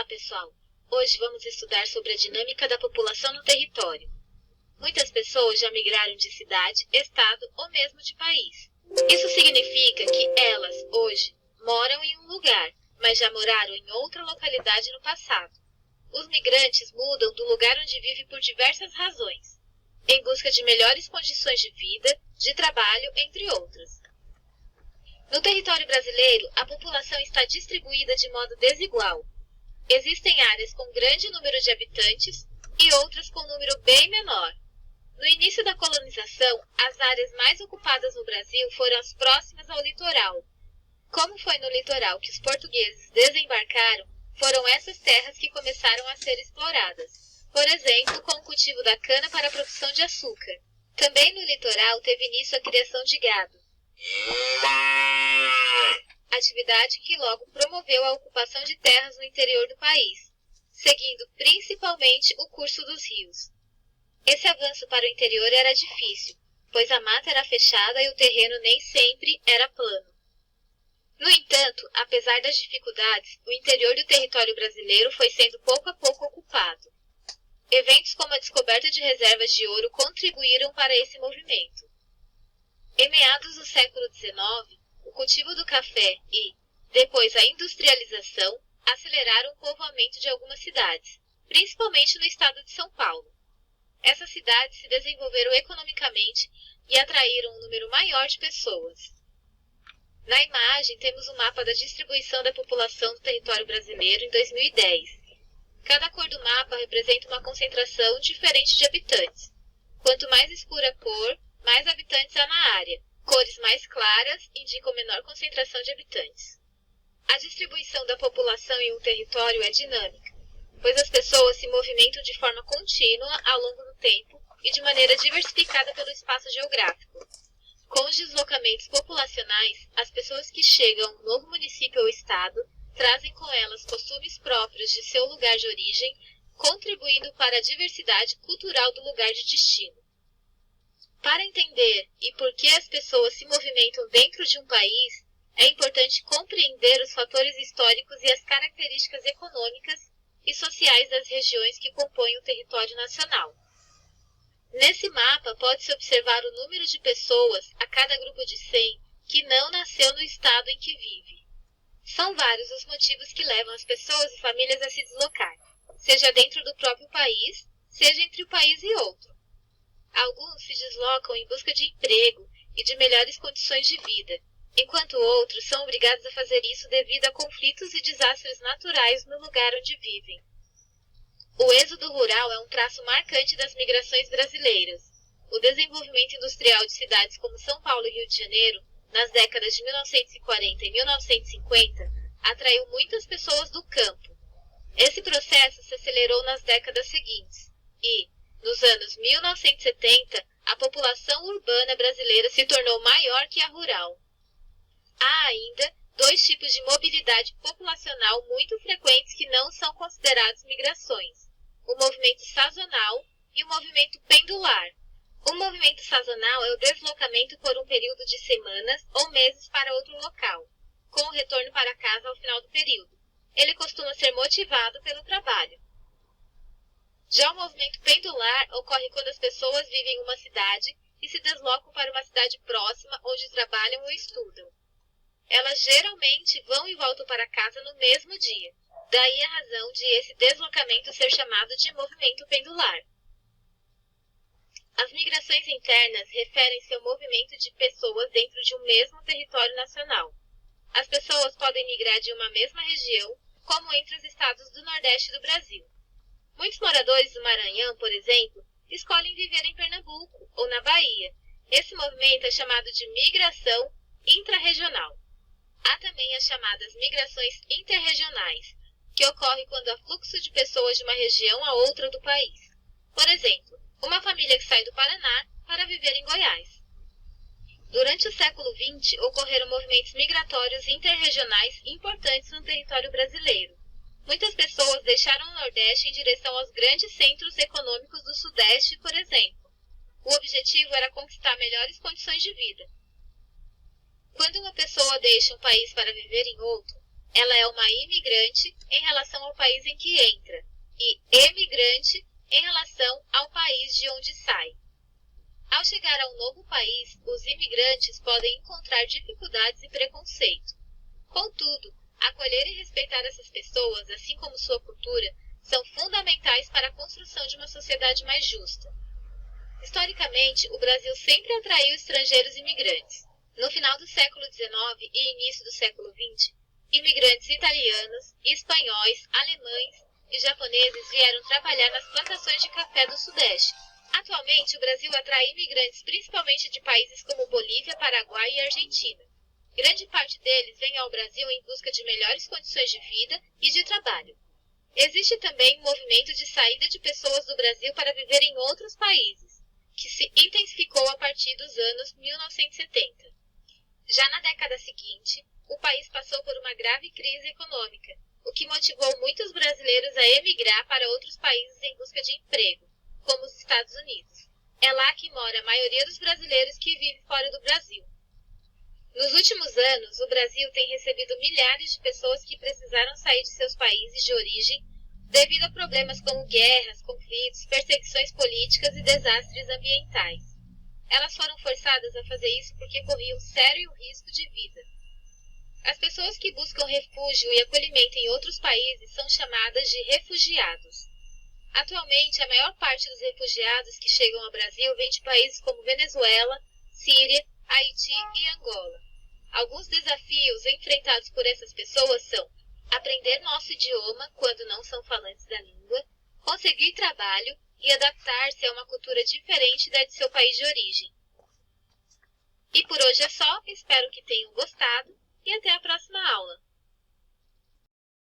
Olá, pessoal! Hoje vamos estudar sobre a dinâmica da população no território. Muitas pessoas já migraram de cidade, estado ou mesmo de país. Isso significa que elas, hoje, moram em um lugar, mas já moraram em outra localidade no passado. Os migrantes mudam do lugar onde vivem por diversas razões, em busca de melhores condições de vida, de trabalho, entre outras. No território brasileiro, a população está distribuída de modo desigual. Existem áreas com grande número de habitantes e outras com número bem menor. No início da colonização, as áreas mais ocupadas no Brasil foram as próximas ao litoral. Como foi no litoral que os portugueses desembarcaram, foram essas terras que começaram a ser exploradas. Por exemplo, com o cultivo da cana para a produção de açúcar. Também no litoral teve início a criação de gado, atividade que logo promoveu a ocupação de terras no interior do país, seguindo principalmente o curso dos rios. Esse avanço para o interior era difícil, pois a mata era fechada e o terreno nem sempre era plano. No entanto, apesar das dificuldades, o interior do território brasileiro foi sendo pouco a pouco ocupado. Eventos como a descoberta de reservas de ouro contribuíram para esse movimento. Em meados do século XIX, o cultivo do café e, depois, a industrialização aceleraram o povoamento de algumas cidades, principalmente no estado de São Paulo. Essas cidades se desenvolveram economicamente e atraíram um número maior de pessoas. Na imagem, temos um mapa da distribuição da população do território brasileiro em 2010. Cada cor do mapa representa uma concentração diferente de habitantes. Quanto mais escura a cor, mais habitantes há na área. Cores mais claras indicam menor concentração de habitantes. A distribuição da população em um território é dinâmica, pois as pessoas se movimentam de forma contínua ao longo do tempo e de maneira diversificada pelo espaço geográfico. Com os deslocamentos populacionais, as pessoas que chegam a um novo município ou estado trazem com elas costumes próprios de seu lugar de origem, contribuindo para a diversidade cultural do lugar de destino. Para entender e por que as pessoas se movimentam dentro de um país, é importante compreender os fatores históricos e as características econômicas e sociais das regiões que compõem o território nacional. Nesse mapa, pode-se observar o número de pessoas a cada grupo de 100 que não nasceu no estado em que vive. São vários os motivos que levam as pessoas e famílias a se deslocar, seja dentro do próprio país, seja entre o país e outro. Alguns se deslocam em busca de emprego e de melhores condições de vida, enquanto outros são obrigados a fazer isso devido a conflitos e desastres naturais no lugar onde vivem. O êxodo rural é um traço marcante das migrações brasileiras. O desenvolvimento industrial de cidades como São Paulo e Rio de Janeiro, nas décadas de 1940 e 1950, atraiu muitas pessoas do campo. Esse processo se acelerou nas décadas seguintes e, nos anos 1970, a população urbana brasileira se tornou maior que a rural. Há ainda dois tipos de mobilidade populacional muito frequentes que não são considerados migrações: o movimento sazonal e o movimento pendular. O movimento sazonal é o deslocamento por um período de semanas ou meses para outro local, com o retorno para casa ao final do período. Ele costuma ser motivado pelo trabalho. Já o movimento pendular ocorre quando as pessoas vivem em uma cidade e se deslocam para uma cidade próxima onde trabalham ou estudam. Elas geralmente vão e voltam para casa no mesmo dia. Daí a razão de esse deslocamento ser chamado de movimento pendular. As migrações internas referem-se ao movimento de pessoas dentro de um mesmo território nacional. As pessoas podem migrar de uma mesma região, como entre os estados do Nordeste do Brasil. Muitos moradores do Maranhão, por exemplo, escolhem viver em Pernambuco ou na Bahia. Esse movimento é chamado de migração intrarregional. Há também as chamadas migrações interregionais, que ocorrem quando há fluxo de pessoas de uma região a outra do país. Por exemplo, uma família que sai do Paraná para viver em Goiás. Durante o século XX, ocorreram movimentos migratórios interregionais importantes no território brasileiro. Muitas pessoas deixaram o Nordeste em direção aos grandes centros econômicos do Sudeste, por exemplo. O objetivo era conquistar melhores condições de vida. Quando uma pessoa deixa um país para viver em outro, Ela é uma imigrante em relação ao país em que entra e emigrante em relação ao país de onde sai. Ao chegar a um novo país, os imigrantes podem encontrar dificuldades e preconceito. Contudo, acolher e respeitar essas pessoas, assim como sua cultura, são fundamentais para a construção de uma sociedade mais justa. Historicamente, o Brasil sempre atraiu estrangeiros imigrantes. No final do século XIX e início do século XX, imigrantes italianos, espanhóis, alemães e japoneses vieram trabalhar nas plantações de café do Sudeste. Atualmente, o Brasil atrai imigrantes principalmente de países como Bolívia, Paraguai e Argentina. Grande parte deles vem ao Brasil em busca de melhores condições de vida e de trabalho. Existe também um movimento de saída de pessoas do Brasil para viver em outros países, que se intensificou a partir dos anos 1970. Já na década seguinte, o país passou por uma grave crise econômica, o que motivou muitos brasileiros a emigrar para outros países em busca de emprego, como os Estados Unidos. É lá que mora a maioria dos brasileiros que vive fora do Brasil. Nos últimos anos, o Brasil tem recebido milhares de pessoas que precisaram sair de seus países de origem devido a problemas como guerras, conflitos, perseguições políticas e desastres ambientais. Elas foram forçadas a fazer isso porque corriam sério risco de vida. As pessoas que buscam refúgio e acolhimento em outros países são chamadas de refugiados. Atualmente, a maior parte dos refugiados que chegam ao Brasil vem de países como Venezuela, Síria, Haiti e Angola. Alguns desafios enfrentados por essas pessoas são aprender nosso idioma quando não são falantes da língua, conseguir trabalho e adaptar-se a uma cultura diferente da de seu país de origem. E por hoje é só, espero que tenham gostado e até a próxima aula.